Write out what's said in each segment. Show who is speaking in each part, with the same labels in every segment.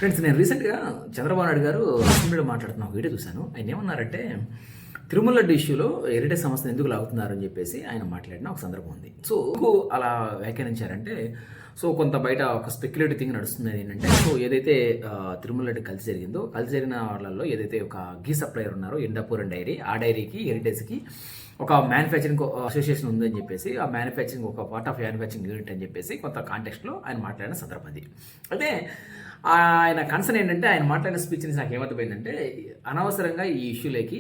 Speaker 1: Friends, నేను రీసెంట్గా చంద్రబాబు నాయుడు గారు అసెంబ్లీలో మాట్లాడుతున్న ఒక వీడియో చూశాను. ఆయన ఏమన్నారంటే తిరుమల లడ్డు ఇష్యూలో హెరిటేజ్ సంస్థను ఎందుకు లాగుతున్నారని చెప్పేసి ఆయన మాట్లాడిన ఒక సందర్భం ఉంది. సో అలా వ్యాఖ్యానించారంటే కొంత బయట ఒక స్పెక్యులేటివ్ థింగ్ నడుస్తుంది ఏంటంటే ఏదైతే తిరుమల లడ్డు కలిసి జరిగిందో కలిసి జరిగిన వాళ్ళల్లో ఏదైతే ఒక గీ సప్లయర్ ఉన్నారో ఎండాపూర్ అండ్ డైరీ, ఆ డైరీకి హెరిటేజ్కి ఒక మ్యానుఫ్యాక్చరింగ్ అసోసియేషన్ ఉందని చెప్పేసి ఆ మ్యానుఫ్యాక్చరింగ్ ఒక పార్ట్ ఆఫ్ మ్యానుఫ్యాక్చరింగ్ యూనిట్ అని చెప్పేసి కొంత కాంటెక్స్ట్లో ఆయన మాట్లాడిన సందర్భం అది. అయితే ఆయన కన్సర్న్ ఏంటంటే ఆయన మాట్లాడిన స్పీచ్ నుంచి నాకు ఏమర్థమైందంటే అనవసరంగా ఈ ఇష్యూలోకి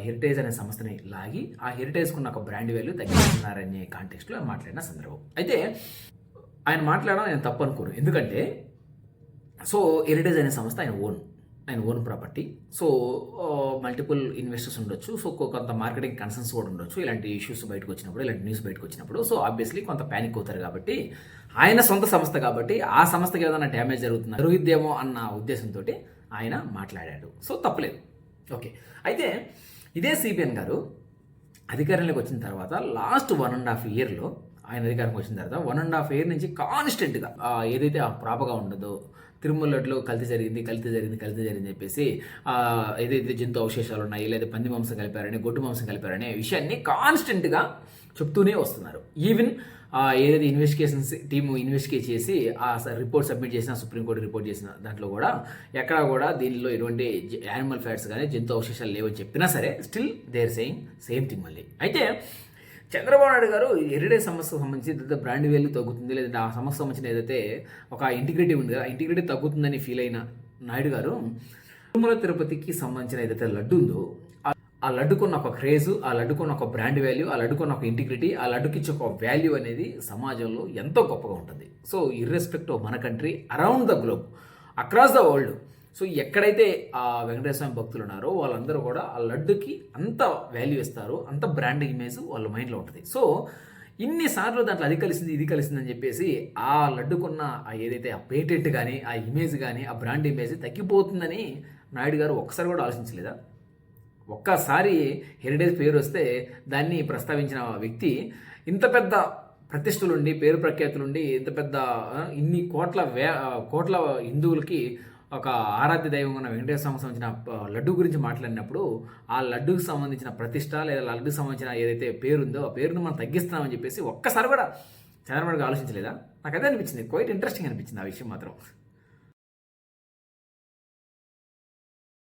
Speaker 1: హెరిటేజ్ అనే సంస్థని లాగి ఆ హెరిటేజ్కున్న ఒక బ్రాండ్ వాల్యూ తగ్గిస్తున్నారనే కాంటెక్స్ట్లో ఆయన మాట్లాడిన సందర్భం. అయితే ఆయన మాట్లాడడం నేను తప్పు అనుకోను. ఎందుకంటే హెరిటేజ్ అనే సంస్థ ఆయన ఓన్ ప్రాపర్టీ. మల్టిపుల్ ఇన్వెస్టర్స్ ఉండొచ్చు. కొంత మార్కెటింగ్ కన్సర్న్స్ కూడా ఉండొచ్చు. ఇలాంటి ఇష్యూస్ బయటకు వచ్చినప్పుడు, ఇలాంటి న్యూస్ బయటకు వచ్చినప్పుడు ఆబ్వియస్లీ కొంత ప్యానిక్ అవుతారు. కాబట్టి ఆయన సొంత సంస్థ కాబట్టి ఆ సంస్థకి ఏదైనా డ్యామేజ్ జరుగుద్దేమో అన్న ఉద్దేశంతో ఆయన మాట్లాడాడు. తప్పులేదు. ఓకే. అయితే ఇదే సిబిఎన్ గారు అధికారంలోకి వచ్చిన తర్వాత లాస్ట్ 1.5 ఇయర్లో ఆయన అధికారంకి వచ్చిన తర్వాత 1.5 ఇయర్ నుంచి కాన్స్టెంట్గా ఏదైతే ఆ ప్రాపగా ఉండదో తిరుమల లడ్డులో కల్తీ జరిగింది చెప్పేసి ఏదైతే జంతు అవశేషాలు ఉన్నాయి, లేదా పంది మాంసం కలిపారని, గొడ్డు మాంసం కలిపారనే విషయాన్ని కాన్స్టెంట్గా చెప్తూనే వస్తున్నారు. ఈవెన్ ఏదైతే ఇన్వెస్టిగేషన్స్ టీము ఇన్వెస్టిగేట్ చేసి ఆ రిపోర్ట్ సబ్మిట్ చేసిన, సుప్రీంకోర్టు రిపోర్ట్ చేసిన దాంట్లో కూడా ఎక్కడా కూడా దీనిలో ఎటువంటి యానిమల్ ఫ్యాట్స్ కానీ జంతు అవశేషాలు లేవని చెప్పినా సరే still they are saying same thing మళ్ళీ. అయితే చంద్రబాబు నాయుడు గారు హెరిటేజ్ సంస్థకు సంబంధించి ఏదైతే బ్రాండ్ వాల్యూ తగ్గుతుంది, లేదంటే ఆ సంస్థకు సంబంధించిన ఏదైతే ఒక ఇంటిగ్రిటీ ఉంది కదా, ఇంటిగ్రిటీ తగ్గుతుందని ఫీల్ అయిన నాయుడు గారు తిరుమల తిరుపతికి సంబంధించిన ఏదైతే లడ్డు ఉందో ఆ లడ్డుకున్న ఒక క్రేజు, ఆ లడ్డుకున్న ఒక బ్రాండ్ వాల్యూ, ఆ లడ్డుకున్న ఒక ఇంటిగ్రిటీ, ఆ లడ్డుకి ఇచ్చే ఒక వాల్యూ అనేది సమాజంలో ఎంతో గొప్పగా ఉంటుంది. ఇర్రెస్పెక్ట్ ఆఫ్ మన country, around the globe, across the world, ఎక్కడైతే ఆ వెంకటేశ్వర స్వామి భక్తులు ఉన్నారో వాళ్ళందరూ కూడా ఆ లడ్డుకి అంత వాల్యూ ఇస్తారు, అంత బ్రాండ్ ఇమేజ్ వాళ్ళ మైండ్లో ఉంటుంది. ఇన్నిసార్లు దాంట్లో అది కలిసింది ఇది కలిసిందని చెప్పేసి ఆ లడ్డుకున్న ఏదైతే ఆ పేటెంట్ కానీ, ఆ ఇమేజ్ కానీ, ఆ బ్రాండ్ ఇమేజ్ తగ్గిపోతుందని నాయుడు గారు ఒక్కసారి కూడా ఆలోచించలేదా? ఒక్కసారి హెరిటేజ్ పేరు వస్తే దాన్ని ప్రస్తావించిన వ్యక్తి ఇంత పెద్ద ప్రతిష్టలుండి, పేరు ప్రఖ్యాతులుండి, ఇంత పెద్ద ఇన్ని కోట్ల హిందువులకి ఒక ఆరాధ్య దైవం ఉన్న వెంకటేశ్వర స్వామికి సంబంధించిన లడ్డు గురించి మాట్లాడినప్పుడు ఆ లడ్డుకు సంబంధించిన ప్రతిష్ట, లేదా లడ్డుకు సంబంధించిన ఏదైతే పేరుందో ఆ పేరును మనం తగ్గిస్తున్నామని చెప్పేసి ఒక్కసారి కూడా చంద్రబాబు ఆలోచించలేదా? నాకు అదే అనిపించింది. క్వైట్ ఇంట్రెస్టింగ్ అనిపించింది ఆ విషయం మాత్రం.